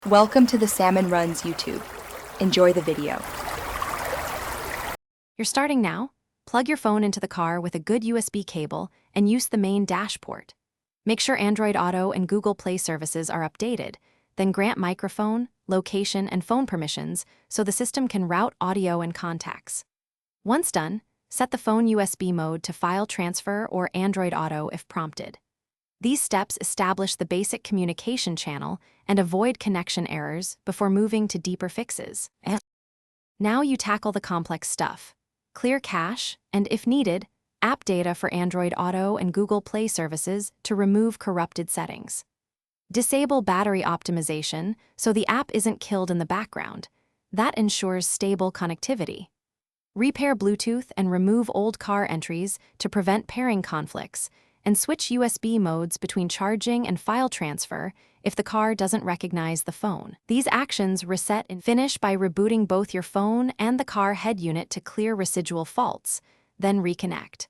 Welcome to the Salmon Runs YouTube. Enjoy the video. You're starting now? Plug your phone into the car with a good USB cable and use the main dashboard. Make sure Android Auto and Google Play services are updated, then grant microphone, location, and phone permissions so the system can route audio and contacts. Once done, set the phone USB mode to file transfer or Android Auto if prompted. These steps establish the basic communication channel and avoid connection errors before moving to deeper fixes. Now you tackle the complex stuff. Clear cache, and if needed, app data for Android Auto and Google Play services to remove corrupted settings. Disable battery optimization so the app isn't killed in the background. That ensures stable connectivity. Repair Bluetooth and remove old car entries to prevent pairing conflicts, and switch USB modes between charging and file transfer if the car doesn't recognize the phone. These actions reset and finish by rebooting both your phone and the car head unit to clear residual faults, then reconnect.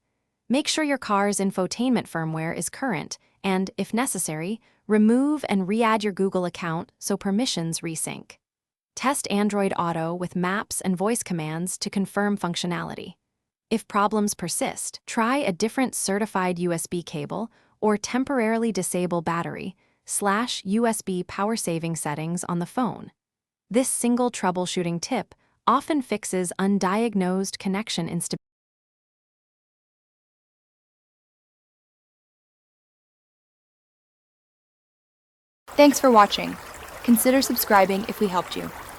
Make sure your car's infotainment firmware is current and, if necessary, remove and re-add your Google account so permissions resync. Test Android Auto with maps and voice commands to confirm functionality. If problems persist, try a different certified USB cable or temporarily disable battery/USB power saving settings on the phone. This single troubleshooting tip often fixes undiagnosed connection instability. Thanks for watching. Consider subscribing if we helped you.